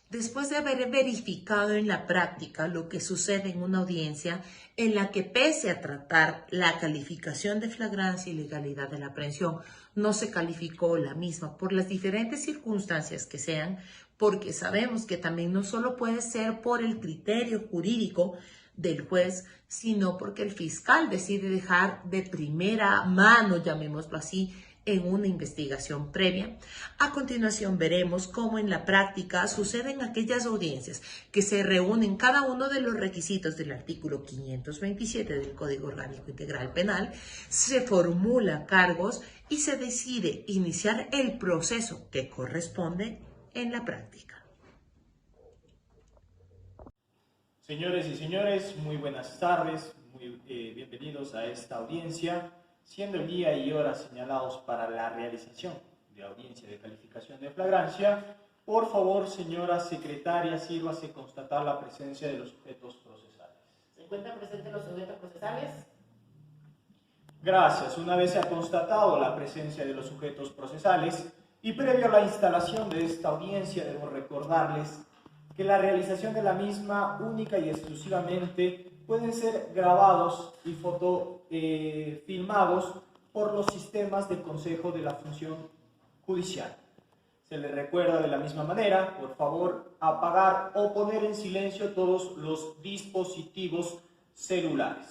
Después de haber verificado en la práctica lo que sucede en una audiencia en la que, pese a tratar la calificación de flagrancia y legalidad de la aprehensión, no se calificó la misma por las diferentes circunstancias que sean, porque sabemos que también no solo puede ser por el criterio jurídico del juez, sino porque el fiscal decide dejar de primera mano, llamémoslo así, en una investigación previa. A continuación veremos cómo en la práctica suceden aquellas audiencias que se reúnen cada uno de los requisitos del artículo 527 del Código Orgánico Integral Penal, se formula cargos y se decide iniciar el proceso que corresponde en la práctica. Señores y señores, muy buenas tardes, muy bienvenidos a esta audiencia, siendo el día y hora señalados para la realización de audiencia de calificación de flagrancia. Por favor, señora secretaria, sírvase constatar la presencia de los sujetos procesales. ¿Se encuentran presentes los sujetos procesales? Gracias. Una vez se ha constatado la presencia de los sujetos procesales y previo a la instalación de esta audiencia, debo recordarles que la realización de la misma única y exclusivamente pueden ser grabados y filmados por los sistemas del Consejo de la Función Judicial. Se les recuerda de la misma manera, por favor, apagar o poner en silencio todos los dispositivos celulares.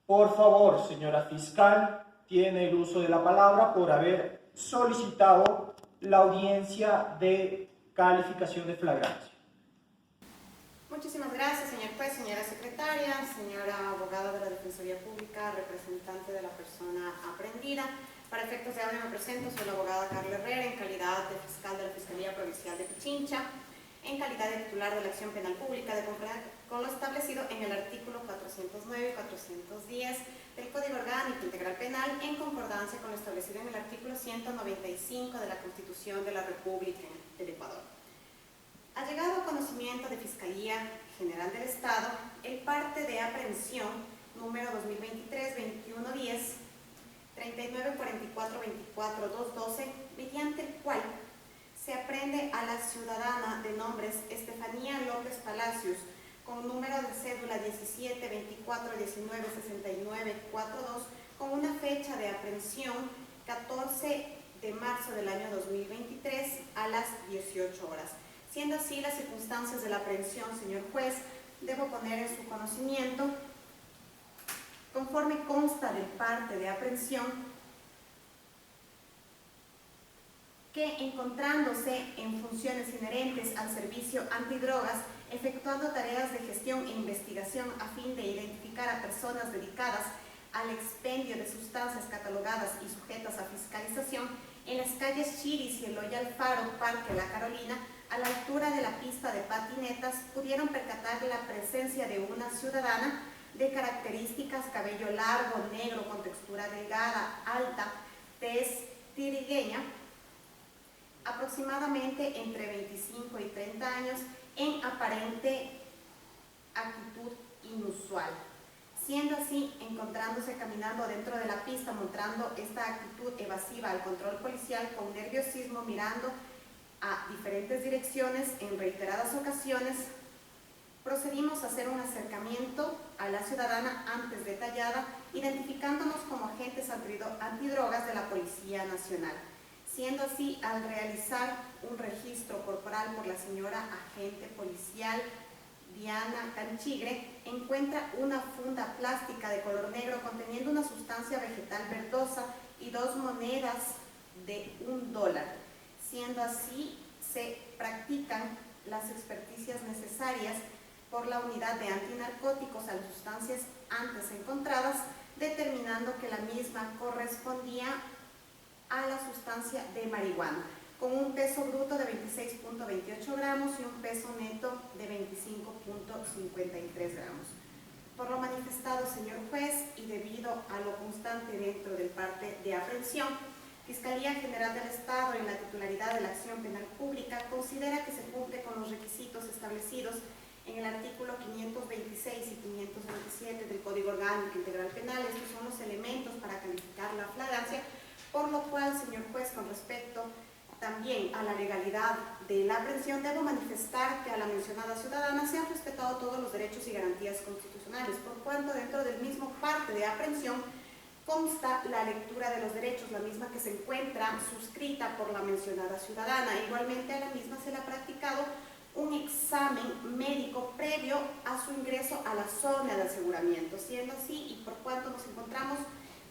Por favor, señora fiscal, tiene el uso de la palabra por haber solicitado la audiencia de calificación de flagrancia. Muchísimas gracias, señor juez, señora secretaria, señora abogada de la Defensoría Pública, representante de la persona aprehendida. Para efectos de audio me presento, soy la abogada Carla Herrera, en calidad de fiscal de la Fiscalía Provincial de Pichincha, en calidad de titular de la acción penal pública, de conformidad con lo establecido en el artículo 409 y 410 del Código Orgánico Integral Penal, en concordancia con lo establecido en el artículo 195 de la Constitución de la República del Ecuador. Ha llegado a conocimiento de Fiscalía General del Estado el parte de aprehensión número 2023-2110 3944-24-212, mediante el cual se aprehende a la ciudadana de nombres Estefanía López Palacios, con número de cédula 17-24-19-69-42, con una fecha de aprehensión 14 de marzo del año 2023 a las 18 horas. Siendo así las circunstancias de la aprehensión, señor juez, debo poner en su conocimiento, conforme consta del parte de aprehensión, que encontrándose en funciones inherentes al servicio antidrogas, efectuando tareas de gestión e investigación a fin de identificar a personas dedicadas al expendio de sustancias catalogadas y sujetas a fiscalización, en las calles Chiris y Eloy Alfaro, Parque La Carolina, a la altura de la pista de patinetas, pudieron percatar la presencia de una ciudadana de características: cabello largo, negro, con textura delgada, alta, tez tirigueña, aproximadamente entre 25 y 30 años, en aparente actitud inusual. Siendo así, encontrándose caminando dentro de la pista, mostrando esta actitud evasiva al control policial, con nerviosismo, mirando a diferentes direcciones en reiteradas ocasiones, procedimos a hacer un acercamiento a la ciudadana antes detallada, identificándonos como agentes antidrogas de la Policía Nacional. Siendo así, al realizar un registro corporal por la señora agente policial Diana Canchigre, encuentra una funda plástica de color negro conteniendo una sustancia vegetal verdosa y 2 monedas de $1. Siendo así, se practican las experticias necesarias por la unidad de antinarcóticos a las sustancias antes encontradas, determinando que la misma correspondía a la sustancia de marihuana, con un peso bruto de 26.28 gramos y un peso neto de 25.53 gramos. Por lo manifestado, señor juez, y debido a lo constante dentro del parte de aprehensión, Fiscalía General del Estado, en la titularidad de la acción penal pública, considera que se cumple con los requisitos establecidos en el artículo 526 y 527 del Código Orgánico Integral Penal. Estos son los elementos para calificar la flagrancia, por lo cual, señor juez, con respecto también a la legalidad de la aprehensión, debo manifestar que a la mencionada ciudadana se han respetado todos los derechos y garantías constitucionales, por cuanto dentro del mismo parte de aprehensión consta la lectura de los derechos, la misma que se encuentra suscrita por la mencionada ciudadana. Igualmente a la misma se le ha practicado un examen médico previo a su ingreso a la zona de aseguramiento, siendo así y por cuanto nos encontramos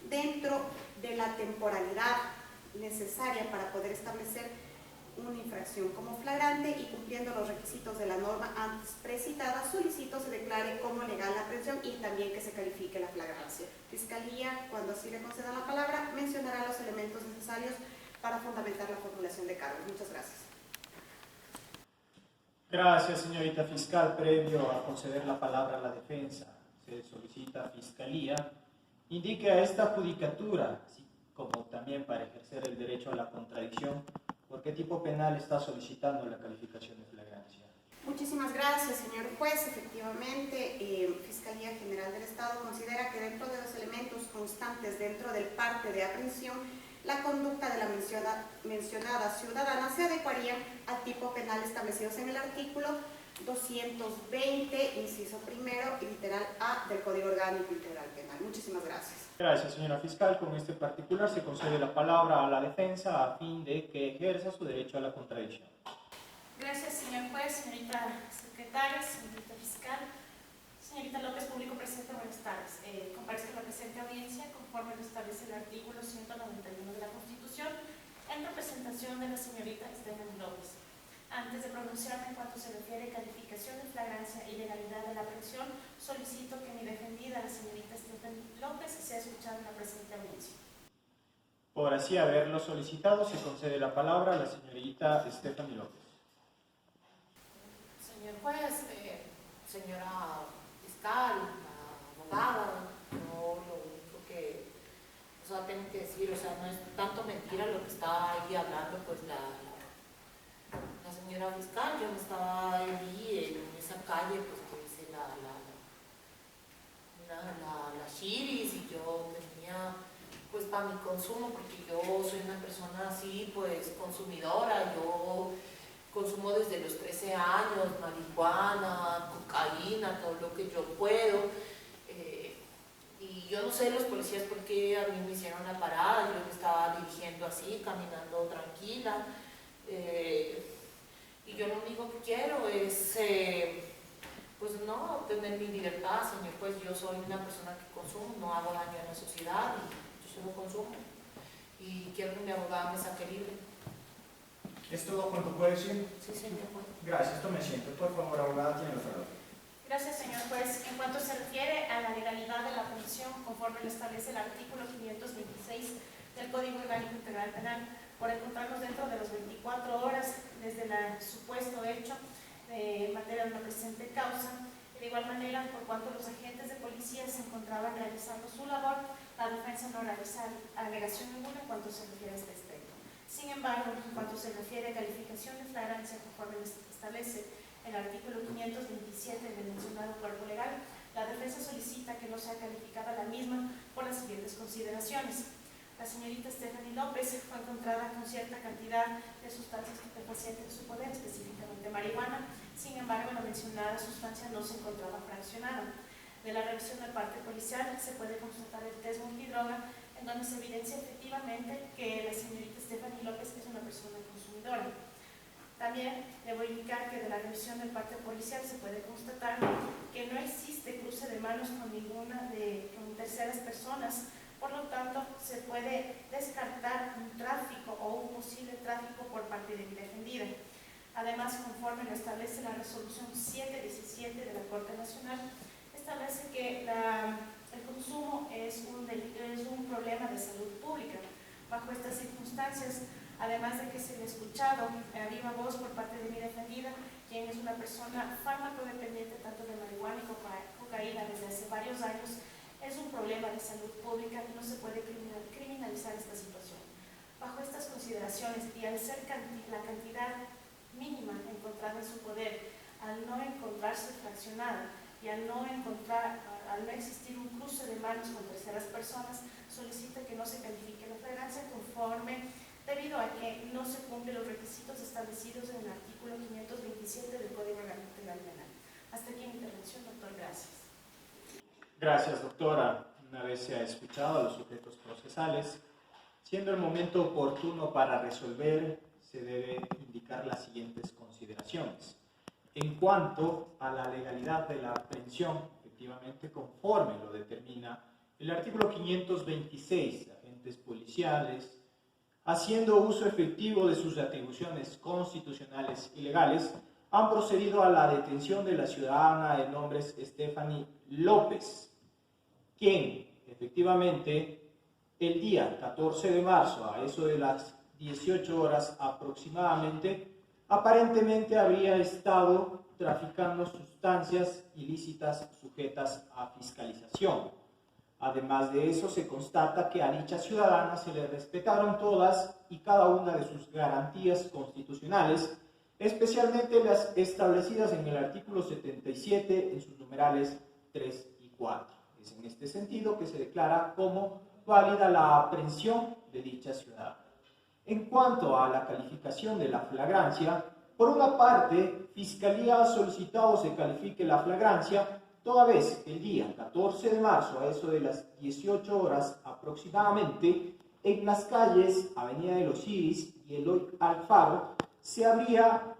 dentro de la temporalidad necesaria para poder establecer una infracción como flagrante y cumpliendo los requisitos de la norma antes precitada, solicito se declare como legal la aprehensión y también que se califique la flagrancia. Fiscalía, cuando así le conceda la palabra, mencionará los elementos necesarios para fundamentar la formulación de cargos. Muchas gracias. Gracias, señorita fiscal. Previo a conceder la palabra a la defensa, se solicita a Fiscalía indique a esta judicatura, así como también para ejercer el derecho a la contradicción, por qué tipo penal está solicitando la calificación de flagrancia. Muchísimas gracias, señor juez. Efectivamente, Fiscalía General del Estado considera que dentro de los elementos constantes dentro del parte de aprehensión, la conducta de la mencionada ciudadana se adecuaría al tipo penal establecidos en el artículo 220, inciso primero, y literal A del Código Orgánico Integral Penal. Muchísimas gracias. Gracias, señora fiscal. Con este particular se concede la palabra a la defensa a fin de que ejerza su derecho a la contradicción. Gracias, señor juez, señorita secretaria, señorita fiscal. Señorita López, público presente, buenas tardes. Comparezco en la presente audiencia conforme lo establece el artículo 191 de la Constitución en representación de la señorita Stephanie López. Antes de pronunciarme en cuanto se refiere a calificación de flagrancia y legalidad de la aprehensión, solicito que mi defendida, la señorita Stephanie López, sea escuchada en la presente audiencia. Por así haberlo solicitado, se concede la palabra a la señorita Stephanie López. Señor juez, señora fiscal, abogada, yo lo único que tengo que decir, no es tanto mentira lo que está ahí hablando, pues la señora fiscal. Yo no estaba ahí en esa calle, pues que dice la Shiris, y yo tenía pues para mi consumo, porque yo soy una persona así, pues consumidora. Yo consumo desde los 13 años, marihuana, cocaína, todo lo que yo puedo. Y yo no sé los policías por qué a mí me hicieron la parada. Yo me estaba dirigiendo así, caminando tranquila. Y yo lo único que quiero es, pues no, tener mi libertad, señor juez. Yo soy una persona que consumo, no hago daño a la sociedad, y yo solo consumo. Y quiero que mi abogada me saque libre. ¿Es todo cuanto puede decir? Sí, señor juez. Gracias, tome asiento. Por favor, abogada, tiene la palabra. Gracias, señor juez. En cuanto se refiere a la legalidad de la aprehensión, conforme lo establece el artículo 526 del Código Orgánico Integral Penal, por encontrarnos dentro de las 24 horas desde el supuesto hecho en materia de la presente causa. De igual manera, por cuanto los agentes de policía se encontraban realizando su labor, la defensa no realiza alegación ninguna en cuanto se refiere a este aspecto. Sin embargo, en cuanto se refiere a calificación de flagrancia, conforme establece el artículo 527 del mencionado cuerpo legal, la defensa solicita que no sea calificada la misma por las siguientes consideraciones. La señorita Stephanie López fue encontrada con cierta cantidad de sustancias estupefacientes en su poder, específicamente marihuana. Sin embargo, la mencionada sustancia no se encontraba fraccionada. De la revisión del parte policial se puede constatar el test multidroga, en donde se evidencia efectivamente que la señorita Stephanie López es una persona consumidora. También debo indicar que de la revisión del parte policial se puede constatar que no existe cruce de manos con con terceras personas. Por lo tanto, se puede descartar un tráfico o un posible tráfico por parte de mi defendida. Además, conforme lo establece la resolución 717 de la Corte Nacional, establece que el consumo es un problema de salud pública. Bajo estas circunstancias, además de que se le ha escuchado a viva voz por parte de mi defendida, quien es una persona farmacodependiente tanto de marihuana y cocaína desde hace varios años, es un problema de salud pública y no se puede criminalizar esta situación. Bajo estas consideraciones y al ser la cantidad mínima encontrada en su poder, al no encontrarse fraccionada y al no existir un cruce de manos con terceras personas, solicita que no se califique la flagrancia conforme debido a que no se cumplen los requisitos establecidos en el artículo 527 del Código Orgánico Integral Penal. Hasta aquí mi intervención, doctor. Gracias. Gracias, doctora. Una vez se ha escuchado a los sujetos procesales, siendo el momento oportuno para resolver, se debe indicar las siguientes consideraciones. En cuanto a la legalidad de la aprehensión, efectivamente, conforme lo determina el artículo 526, agentes policiales, haciendo uso efectivo de sus atribuciones constitucionales y legales, han procedido a la detención de la ciudadana de nombre Stephanie López, quien efectivamente el día 14 de marzo, a eso de las 18 horas aproximadamente, aparentemente habría estado traficando sustancias ilícitas sujetas a fiscalización. Además de eso, se constata que a dicha ciudadana se le respetaron todas y cada una de sus garantías constitucionales, especialmente las establecidas en el artículo 77 en sus numerales 3 y 4. Es en este sentido que se declara como válida la aprehensión de dicha ciudadana. En cuanto a la calificación de la flagrancia, por una parte, Fiscalía ha solicitado se califique la flagrancia toda vez que el día 14 de marzo, a eso de las 18 horas aproximadamente, en las calles Avenida de los Iris y Eloy Alfaro, se habría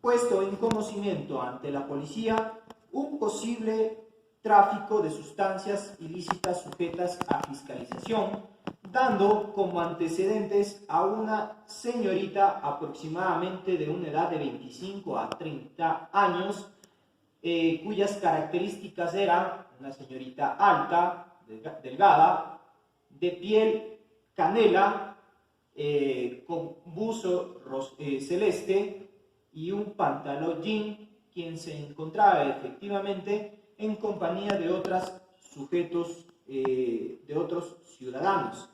puesto en conocimiento ante la policía un posible tráfico de sustancias ilícitas sujetas a fiscalización, dando como antecedentes a una señorita aproximadamente de una edad de 25 a 30 años, cuyas características eran una señorita alta, delgada, de piel canela, con buzo celeste y un pantalón jean, quien se encontraba efectivamente en compañía de otros sujetos, de otros ciudadanos.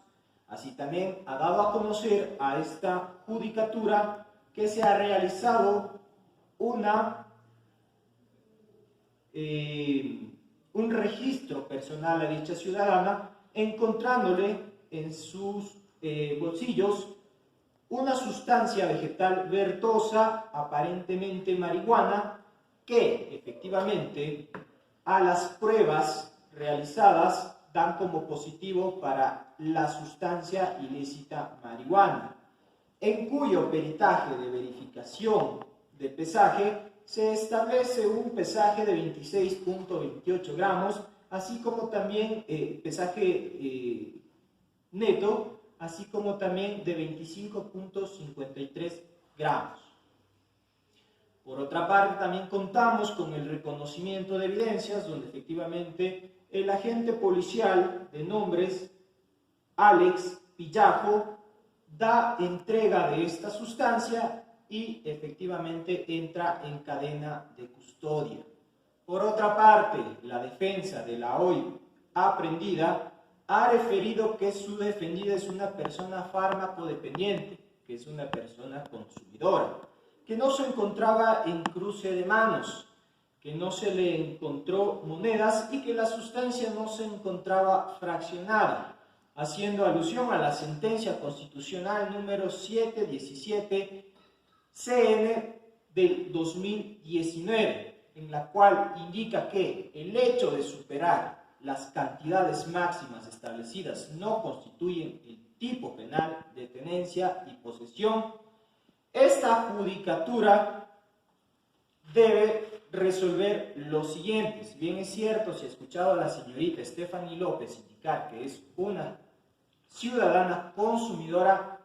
Así también ha dado a conocer a esta judicatura que se ha realizado un registro personal a dicha ciudadana, encontrándole en sus bolsillos una sustancia vegetal verdosa, aparentemente marihuana, que efectivamente a las pruebas realizadas dan como positivo para la sustancia ilícita marihuana, en cuyo peritaje de verificación de pesaje se establece un pesaje de 26.28 gramos, así como también pesaje neto, así como también de 25.53 gramos. Por otra parte, también contamos con el reconocimiento de evidencias, donde efectivamente el agente policial de nombres Alex Pillajo da entrega de esta sustancia y efectivamente entra en cadena de custodia. Por otra parte, la defensa de la hoy aprendida ha referido que su defendida es una persona farmacodependiente, que es una persona consumidora, que no se encontraba en cruce de manos, que no se le encontró monedas y que la sustancia no se encontraba fraccionada, haciendo alusión a la sentencia constitucional número 717 CN del 2019, en la cual indica que el hecho de superar las cantidades máximas establecidas no constituyen el tipo penal de tenencia y posesión. Esta judicatura debe resolver lo siguiente. Si bien es cierto, si he escuchado a la señorita Stephanie López indicar que es una ciudadana consumidora,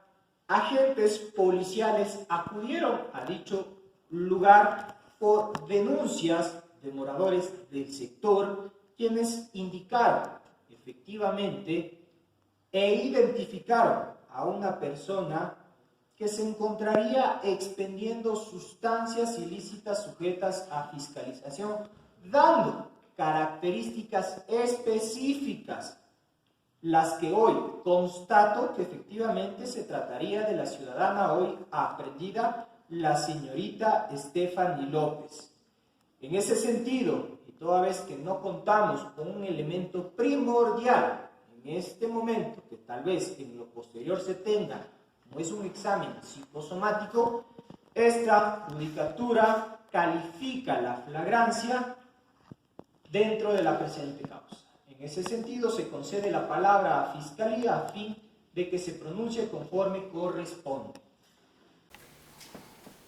agentes policiales acudieron a dicho lugar por denuncias de moradores del sector, quienes indicaron efectivamente e identificaron a una persona que se encontraría expendiendo sustancias ilícitas sujetas a fiscalización, dando características específicas, las que hoy constato que efectivamente se trataría de la ciudadana hoy aprehendida, la señorita Stephanie López. En ese sentido, y toda vez que no contamos con un elemento primordial en este momento, que tal vez en lo posterior se tenga como es un examen psicosomático, esta judicatura califica la flagrancia dentro de la presente causa. En ese sentido, se concede la palabra a Fiscalía a fin de que se pronuncie conforme corresponde.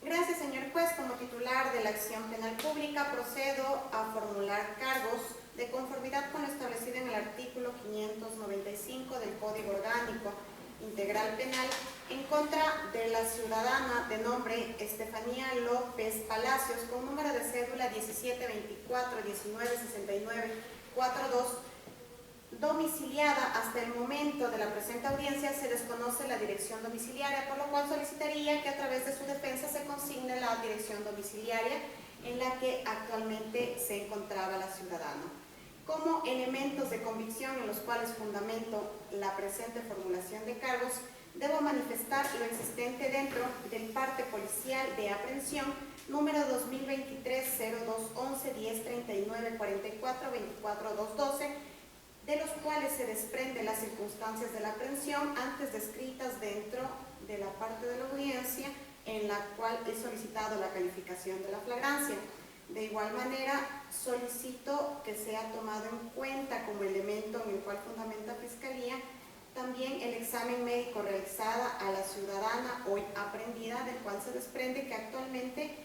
Gracias, señor juez. Como titular de la acción penal pública, procedo a formular cargos de conformidad con lo establecido en el artículo 595 del Código Orgánico Integral Penal en contra de la ciudadana de nombre Estefanía López Palacios, con número de cédula 1724-1969-42, domiciliada hasta el momento de la presente audiencia. Se desconoce la dirección domiciliaria, por lo cual solicitaría que a través de su defensa se consigne la dirección domiciliaria en la que actualmente se encontraba la ciudadana. Como elementos de convicción en los cuales fundamento la presente formulación de cargos, debo manifestar lo existente dentro del parte policial de aprehensión número 2023-0211-1039-44-24-212, de los cuales se desprenden las circunstancias de la aprehensión antes descritas dentro de la parte de la audiencia en la cual he solicitado la calificación de la flagrancia. De igual manera, solicito que sea tomado en cuenta como elemento en el cual fundamenta Fiscalía también el examen médico realizada a la ciudadana hoy aprehendida, del cual se desprende que actualmente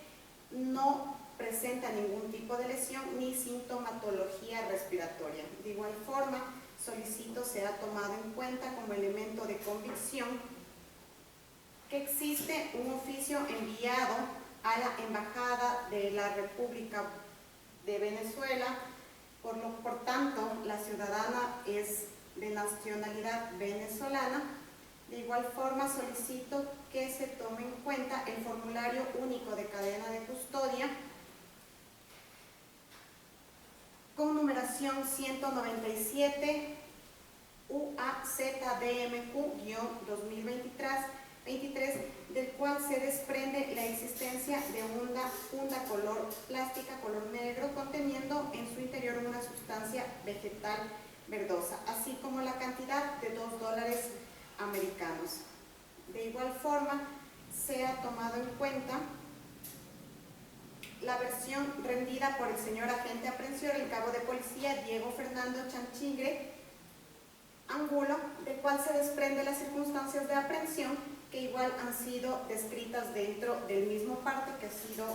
no presenta ningún tipo de lesión ni sintomatología respiratoria. De igual forma, solicito sea tomado en cuenta como elemento de convicción que existe un oficio enviado a la Embajada de la República de Venezuela, por tanto, la ciudadana es de nacionalidad venezolana. De igual forma, solicito que se tome en cuenta el formulario único de cadena de custodia con numeración 197 UAZDMQ-2023, del cual se desprende la existencia de una funda color plástica color negro conteniendo en su interior una sustancia vegetal verdosa, así como la cantidad de $2 americanos. De igual forma, se ha tomado en cuenta la versión rendida por el señor agente aprehensivo del cabo de policía Diego Fernando Chanchigre Angulo, del cual se desprende las circunstancias de aprehensión que igual han sido descritas dentro del mismo parte que ha sido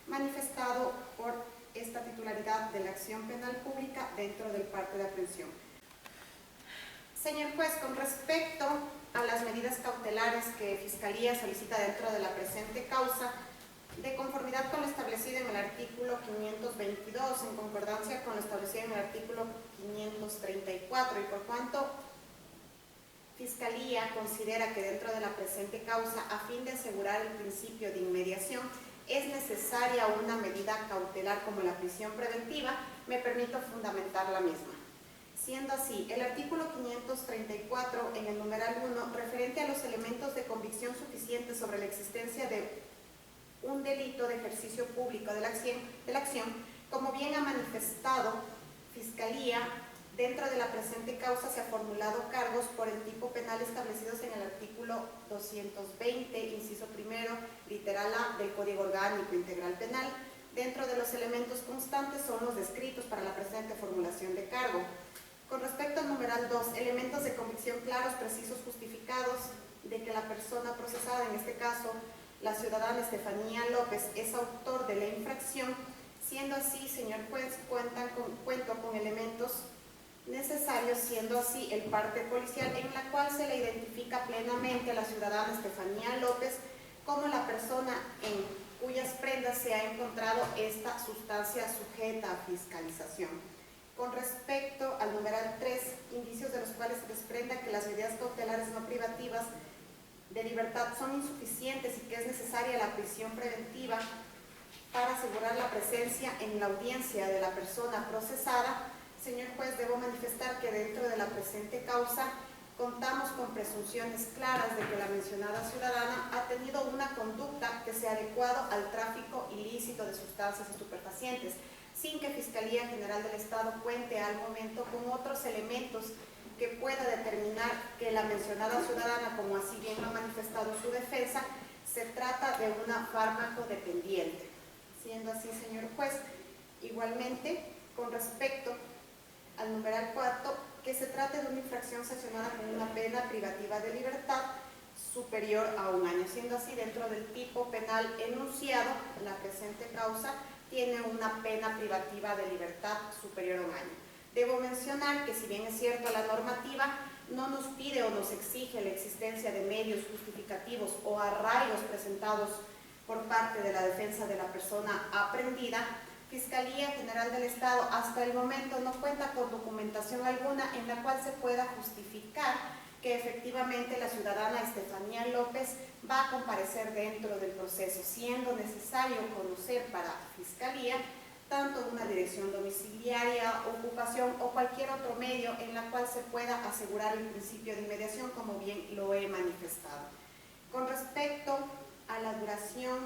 manifestado por esta titularidad de la acción penal pública dentro del parte de aprehensión. Señor juez, con respecto a las medidas cautelares que Fiscalía solicita dentro de la presente causa, de conformidad con lo establecido en el artículo 522, en concordancia con lo establecido en el artículo 534, y por cuanto Fiscalía considera que dentro de la presente causa, a fin de asegurar el principio de inmediación, es necesaria una medida cautelar como la prisión preventiva, me permito fundamentar la misma. Siendo así, el artículo 534 en el numeral 1, referente a los elementos de convicción suficientes sobre la existencia de un delito de ejercicio público de la acción, como bien ha manifestado Fiscalía, dentro de la presente causa se ha formulado cargos por el tipo penal establecidos en el artículo 220, inciso primero, literal A del Código Orgánico Integral Penal. Dentro de los elementos constantes son los descritos para la presente formulación de cargo. Con respecto al numeral 2, elementos de convicción claros, precisos, justificados de que la persona procesada, en este caso la ciudadana Estefanía López, es autor de la infracción. Siendo así, señor juez, cuento con elementos necesarios, siendo así el parte policial en la cual se le identifica plenamente a la ciudadana Estefanía López como la persona en cuyas prendas se ha encontrado esta sustancia sujeta a fiscalización. Con respecto al numeral 3, indicios de los cuales se desprenda que las medidas cautelares no privativas de libertad son insuficientes y que es necesaria la prisión preventiva para asegurar la presencia en la audiencia de la persona procesada, señor juez, debo manifestar que dentro de la presente causa contamos con presunciones claras de que la mencionada ciudadana ha tenido una conducta que se ha adecuado al tráfico ilícito de sustancias estupefacientes, sin que Fiscalía General del Estado cuente al momento con otros elementos que pueda determinar que la mencionada ciudadana, como así bien lo ha manifestado su defensa, se trata de una fármaco dependiente. Siendo así, señor juez, igualmente, con respecto al numeral 4, que se trate de una infracción sancionada con una pena privativa de libertad superior a 1 año. Siendo así, dentro del tipo penal enunciado, la presente causa tiene una pena privativa de libertad superior a 1 año. Debo mencionar que, si bien es cierto, la normativa no nos pide o nos exige la existencia de medios justificativos o arraigos presentados por parte de la defensa de la persona aprendida, Fiscalía General del Estado hasta el momento no cuenta con documentación alguna en la cual se pueda justificar que efectivamente la ciudadana Estefanía López va a comparecer dentro del proceso, siendo necesario conocer para Fiscalía tanto una dirección domiciliaria, ocupación o cualquier otro medio en la cual se pueda asegurar el principio de inmediación, como bien lo he manifestado. Con respecto a la duración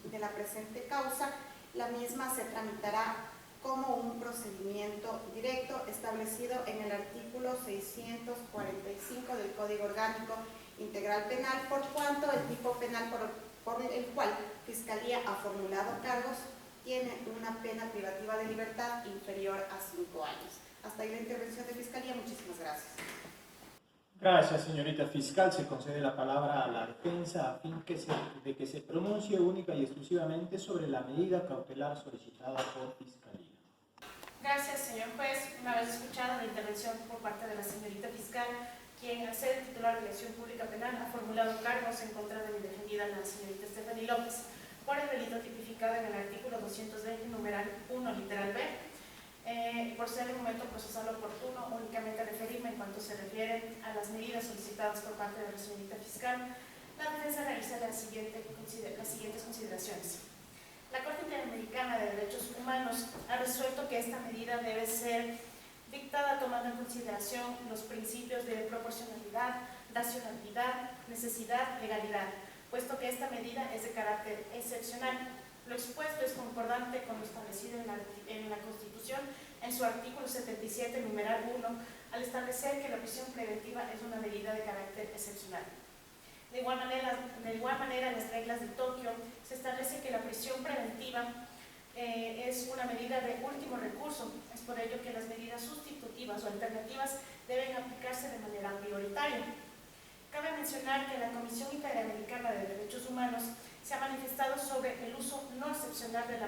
de la presente causa, la misma se tramitará como un procedimiento directo establecido en el artículo 645 del Código Orgánico Integral Penal, por cuanto el tipo penal por el cual Fiscalía ha formulado cargos tiene una pena privativa de libertad inferior a 5 años. Hasta ahí la intervención de Fiscalía. Muchísimas gracias. Gracias, señorita fiscal. Se concede la palabra a la defensa a fin de que se pronuncie única y exclusivamente sobre la medida cautelar solicitada por Fiscalía. Gracias, señor juez. Una vez escuchada la intervención por parte de la señorita fiscal, quien, al ser titular de la acción pública penal, ha formulado cargos en contra de mi defendida, la señorita Estefanía López, por el delito tipificado en el artículo 220, numeral 1, literal B, por ser el momento procesal oportuno, únicamente referirme en cuanto se refiere a las medidas solicitadas por parte de la señorita fiscal. La defensa realiza las siguientes consideraciones. La Corte Interamericana de Derechos Humanos ha resuelto que esta medida debe ser dictada tomando en consideración los principios de proporcionalidad, racionalidad, necesidad, legalidad, puesto que esta medida es de carácter excepcional. Lo expuesto es concordante con lo establecido en la Constitución en su artículo 77, numeral 1, al establecer que la prisión preventiva es una medida de carácter excepcional. De igual manera, en las reglas de Tokio se establece que la prisión preventiva es una medida de último recurso. Es por ello que las medidas sustitutivas o alternativas deben aplicarse de manera prioritaria. Cabe mencionar que la Comisión Interamericana de Derechos Humanos se ha manifestado sobre el uso no excepcional de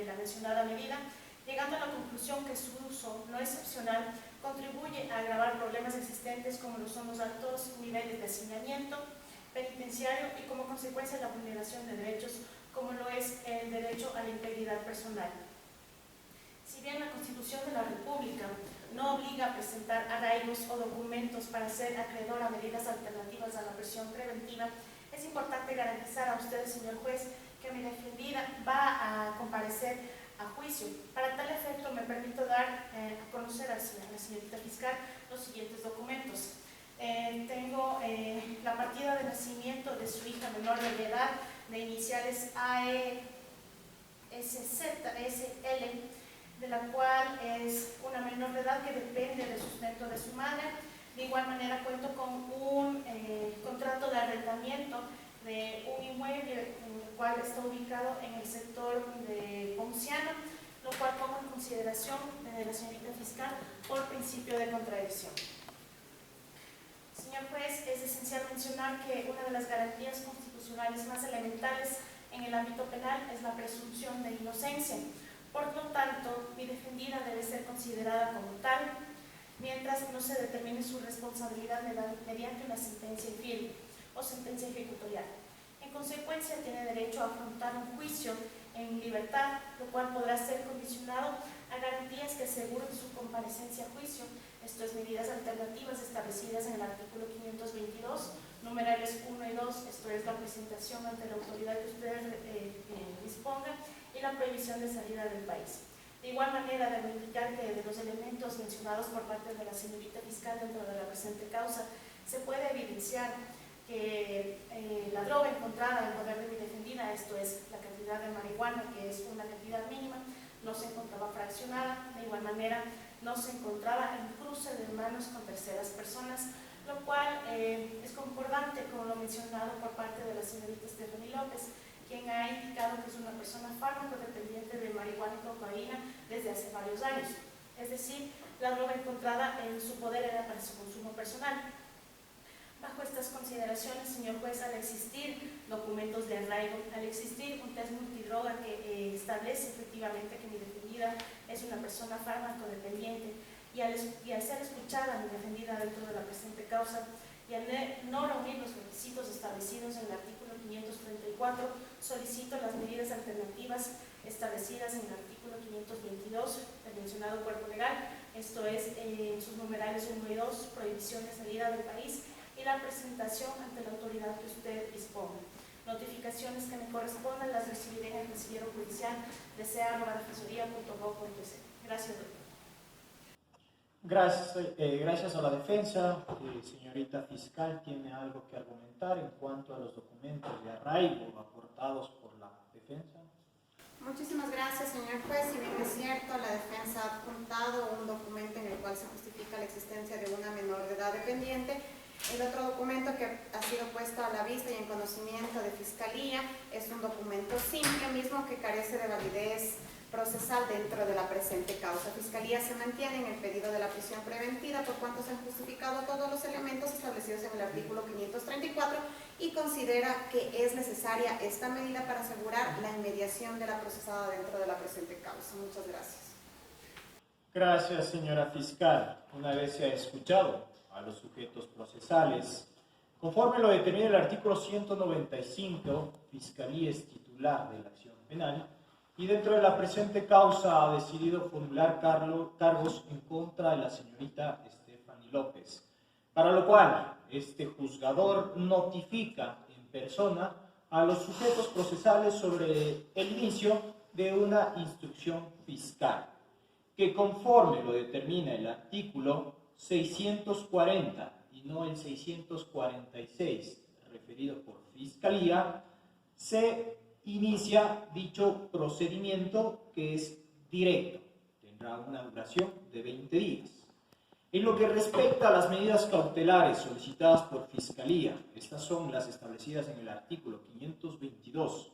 la mencionada medida, llegando a la conclusión que su uso no excepcional contribuye a agravar problemas existentes como lo son los altos niveles de hacinamiento penitenciario y, como consecuencia, la vulneración de derechos como lo es el derecho a la integridad personal. Si bien la Constitución de la República no obliga a presentar arraigos o documentos para ser acreedor a medidas alternativas a la prisión preventiva, es importante garantizar a usted, señor juez, que mi defendida va a comparecer a juicio. Para tal efecto, me permito dar a conocer a la señorita fiscal los siguientes documentos. Tengo la partida de nacimiento de su hija menor de edad, de iniciales AESZSL, de la cual es una menor de edad que depende del sustento de su madre. De igual manera, cuento con un contrato de arrendamiento de un inmueble, el cual está ubicado en el sector de Ponciano, lo cual pongo en consideración de la señorita fiscal por principio de contradicción. Señor juez, es esencial mencionar que una de las garantías constitucionales más elementales en el ámbito penal es la presunción de inocencia. Por lo tanto, mi defendida debe ser considerada como tal, mientras no se determine su responsabilidad mediante una sentencia infirme o sentencia ejecutorial. En consecuencia, tiene derecho a afrontar un juicio en libertad, lo cual podrá ser condicionado a garantías que aseguren su comparecencia a juicio, esto es, medidas alternativas establecidas en el artículo 522, numerales 1 y 2, esto es, la presentación ante la autoridad que ustedes dispongan y la prohibición de salida del país. De igual manera, debo indicar que de los elementos mencionados por parte de la señorita fiscal dentro de la presente causa, se puede evidenciar que la droga encontrada en poder de mi defendida, esto es, la cantidad de marihuana, que es una cantidad mínima, no se encontraba fraccionada, de igual manera no se encontraba en cruce de manos con terceras personas, lo cual es concordante con lo mencionado por parte de la señorita Stephanie López, quien ha indicado que es una persona fármaco-dependiente de marihuana y cocaína desde hace varios años. Es decir, la droga encontrada en su poder era para su consumo personal. Bajo estas consideraciones, señor juez, al existir documentos de arraigo, al existir un test multidroga que establece efectivamente que mi defendida es una persona fármaco-dependiente y al ser escuchada mi defendida dentro de la presente causa y al no reunir los requisitos establecidos en el artículo 534, solicito las medidas alternativas establecidas en el artículo 522 del mencionado cuerpo legal, esto es en sus numerales 1 y 2, prohibición de salida del país y la presentación ante la autoridad que usted disponga. Notificaciones que me correspondan las recibiré en el casillero judicial de sea@defensoría.gov.es. Gracias, doctor. Gracias a la defensa. Señorita fiscal, ¿tiene algo que argumentar en cuanto a los documentos de arraigo aportados por la defensa? Muchísimas gracias, señor juez. Si bien es cierto, la defensa ha adjuntado un documento en el cual se justifica la existencia de una menor de edad dependiente. El otro documento que ha sido puesto a la vista y en conocimiento de Fiscalía es un documento simple, mismo que carece de validez procesal dentro de la presente causa. Fiscalía se mantiene en el pedido de la prisión preventiva por cuanto se han justificado todos los elementos establecidos en el artículo 534 y considera que es necesaria esta medida para asegurar la inmediación de la procesada dentro de la presente causa. Muchas gracias. Gracias, señora fiscal. Una vez se ha escuchado a los sujetos procesales, conforme lo determina el artículo 195, Fiscalía es titular de la acción penal y dentro de la presente causa ha decidido formular cargos en contra de la señorita Stephanie López, para lo cual este juzgador notifica en persona a los sujetos procesales sobre el inicio de una instrucción fiscal, que conforme lo determina el artículo 640 y no el 646 referido por Fiscalía, se inicia dicho procedimiento que es directo, tendrá una duración de 20 días. En lo que respecta a las medidas cautelares solicitadas por Fiscalía, estas son las establecidas en el artículo 522,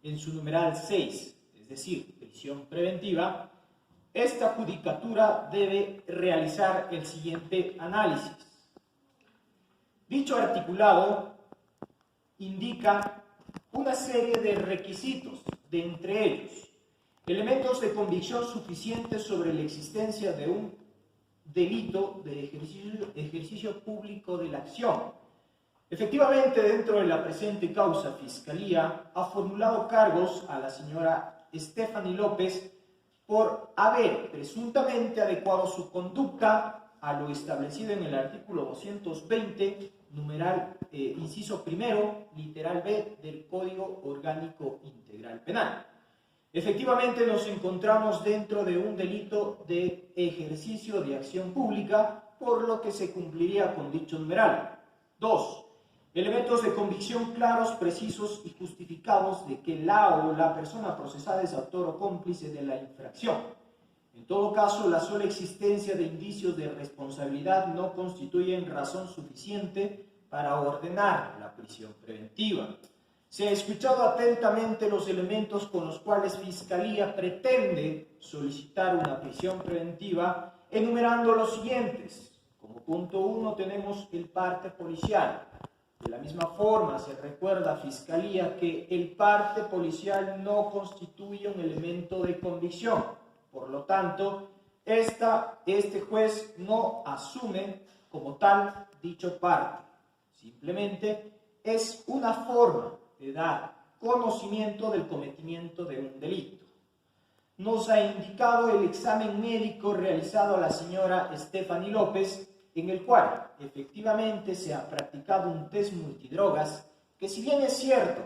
en su numeral 6, es decir, prisión preventiva. Esta judicatura debe realizar el siguiente análisis. Dicho articulado indica una serie de requisitos, de entre ellos, elementos de convicción suficientes sobre la existencia de un delito de ejercicio público de la acción. Efectivamente, dentro de la presente causa, Fiscalía ha formulado cargos a la señora Stephanie López por haber presuntamente adecuado su conducta a lo establecido en el artículo 220, numeral inciso primero, literal B del Código Orgánico Integral Penal. Efectivamente, nos encontramos dentro de un delito de ejercicio de acción pública, por lo que se cumpliría con dicho numeral. 2. Elementos de convicción claros, precisos y justificados de que la persona procesada es autor o cómplice de la infracción. En todo caso, la sola existencia de indicios de responsabilidad no constituyen razón suficiente para ordenar la prisión preventiva. Se ha escuchado atentamente los elementos con los cuales Fiscalía pretende solicitar una prisión preventiva, enumerando los siguientes. Como punto 1 tenemos el parte policial. De la misma forma, se recuerda a Fiscalía que el parte policial no constituye un elemento de convicción. Por lo tanto, este juez no asume como tal dicho parte. Simplemente es una forma de dar conocimiento del cometimiento de un delito. Nos ha indicado el examen médico realizado a la señora Stephanie López, en el cual efectivamente se ha practicado un test multidrogas que, si bien es cierto,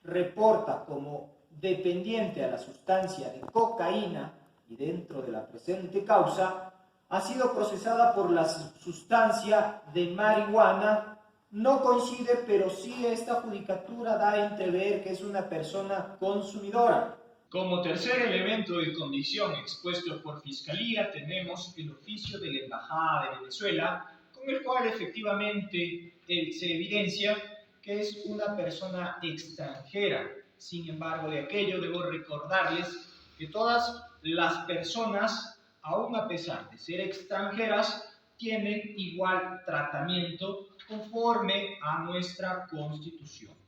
reporta como dependiente a la sustancia de cocaína y dentro de la presente causa ha sido procesada por la sustancia de marihuana. No coincide, pero sí esta judicatura da a entrever que es una persona consumidora. Como tercer elemento de condición expuesto por Fiscalía tenemos el oficio de la Embajada de Venezuela, con el cual efectivamente se evidencia que es una persona extranjera. Sin embargo, de aquello debo recordarles que todas las personas, aun a pesar de ser extranjeras, tienen igual tratamiento conforme a nuestra Constitución.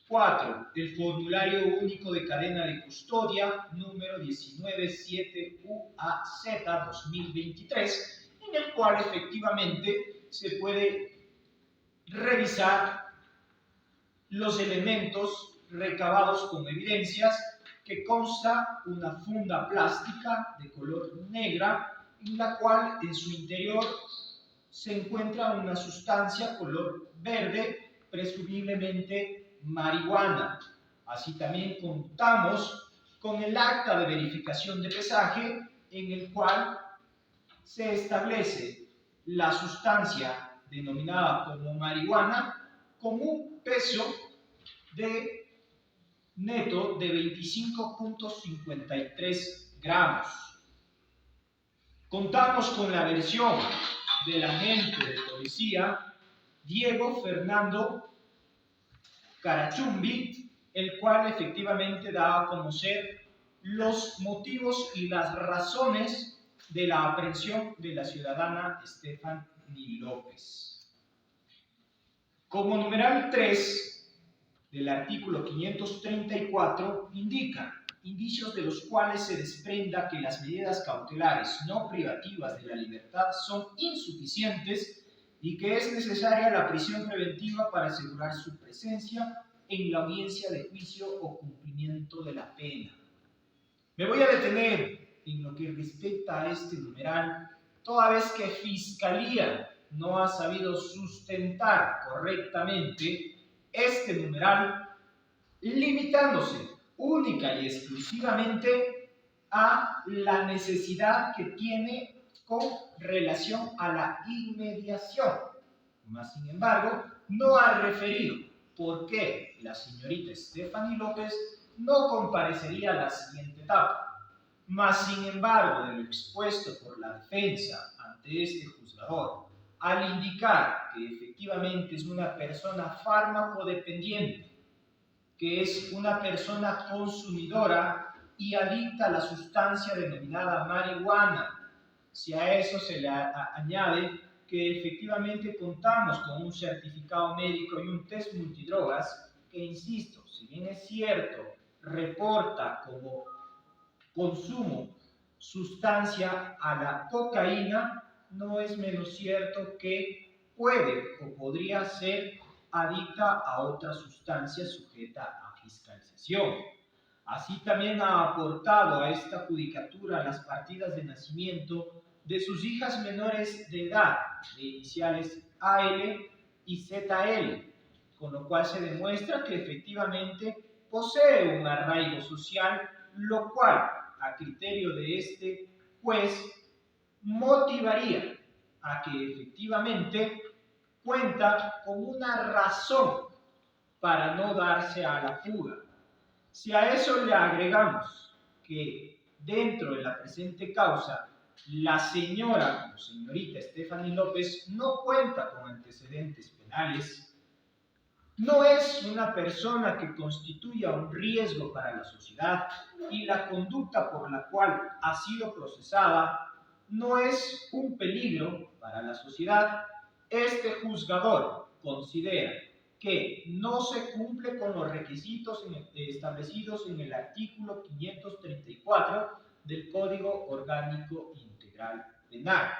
4. El formulario único de cadena de custodia número 197UAZ-2023, en el cual efectivamente se puede revisar los elementos recabados como evidencias, que consta una funda plástica de color negra, en la cual en su interior se encuentra una sustancia color verde, presumiblemente marihuana. Así también contamos con el acta de verificación de pesaje, en el cual se establece la sustancia denominada como marihuana con un peso de neto de 25.53 gramos. Contamos con la versión del agente de policía Diego Fernando Carachumbi, el cual efectivamente da a conocer los motivos y las razones de la aprehensión de la ciudadana Stephanie López. Como numeral 3 del artículo 534 indica indicios de los cuales se desprenda que las medidas cautelares no privativas de la libertad son insuficientes y que es necesaria la prisión preventiva para asegurar su presencia en la audiencia de juicio o cumplimiento de la pena. Me voy a detener en lo que respecta a este numeral, toda vez que Fiscalía no ha sabido sustentar correctamente este numeral, limitándose única y exclusivamente a la necesidad que tiene con relación a la inmediación. Mas, sin embargo, no ha referido por qué la señorita Stephanie López no comparecería a la siguiente etapa. Mas, sin embargo, de lo expuesto por la defensa ante este juzgador, al indicar que efectivamente es una persona fármacodependiente, que es una persona consumidora y adicta a la sustancia denominada marihuana, si a eso se le añade que efectivamente contamos con un certificado médico y un test multidrogas que, insisto, si bien es cierto, reporta como consumo sustancia a la cocaína, no es menos cierto que puede o podría ser adicta a otra sustancia sujeta a fiscalización. Así también ha aportado a esta judicatura las partidas de nacimiento de sus hijas menores de edad, de iniciales AL y ZL, con lo cual se demuestra que efectivamente posee un arraigo social, lo cual, a criterio de este juez, motivaría a que efectivamente cuenta con una razón para no darse a la fuga. Si a eso le agregamos que dentro de la presente causa la señora o señorita Stephanie López no cuenta con antecedentes penales, no es una persona que constituya un riesgo para la sociedad y la conducta por la cual ha sido procesada no es un peligro para la sociedad, este juzgador considera que no se cumple con los requisitos establecidos en el artículo 534 del Código Orgánico Integral Penal.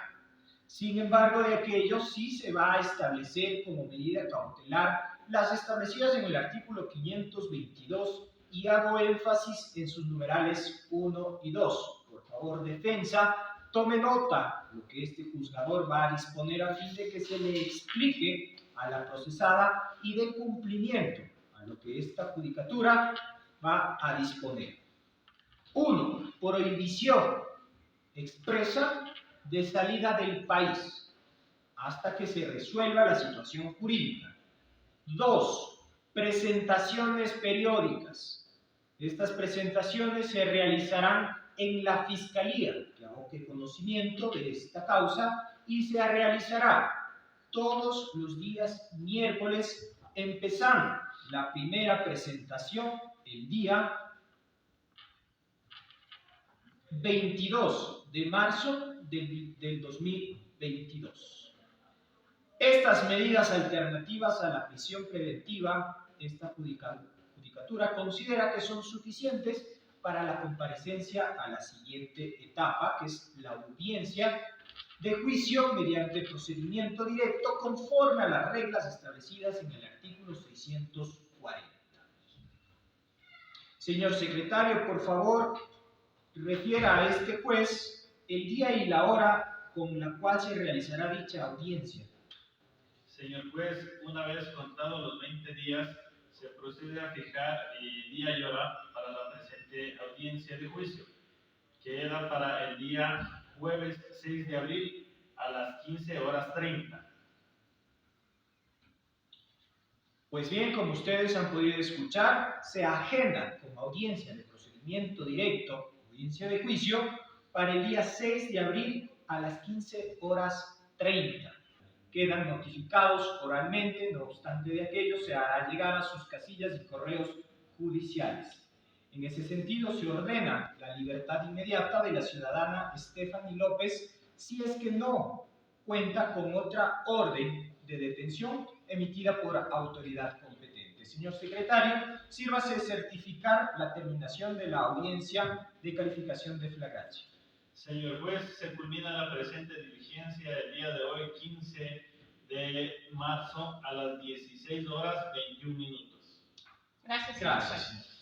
Sin embargo, de aquello sí se va a establecer como medida cautelar las establecidas en el artículo 522 y hago énfasis en sus numerales 1 y 2. Por favor, defensa, tome nota de lo que este juzgador va a disponer a fin de que se le explique a la procesada y de cumplimiento a lo que esta judicatura va a disponer. 1. Prohibición expresa de salida del país hasta que se resuelva la situación jurídica. 2. Presentaciones periódicas, Estas presentaciones se realizarán en la Fiscalía, que aboque conocimiento de esta causa, y se realizará todos los días miércoles, empezando la primera presentación el día 22 de marzo del 2022. Estas medidas alternativas a la prisión preventiva, esta judicatura considera que son suficientes para la comparecencia a la siguiente etapa, que es la audiencia de juicio mediante procedimiento directo conforme a las reglas establecidas en el artículo 640. Señor secretario, por favor, refiera a este juez el día y la hora con la cual se realizará dicha audiencia. Señor juez, una vez contados los 20 días, se procede a fijar día y hora para la presente audiencia de juicio, que era para el día jueves 6 de abril a las 15:30. Pues bien, como ustedes han podido escuchar, se agenda como audiencia de procedimiento directo, audiencia de juicio, para el día 6 de abril a las 15:30. Quedan notificados oralmente, no obstante de aquello, se hará llegar a sus casillas y correos judiciales. En ese sentido, se ordena la libertad inmediata de la ciudadana Stephanie López si es que no cuenta con otra orden de detención emitida por autoridad competente. Señor secretario, sírvase certificar la terminación de la audiencia de calificación de flagrancia. Señor juez, se culmina la presente diligencia el día de hoy, 15 de marzo, a las 16:21. Gracias, señor juez. Gracias.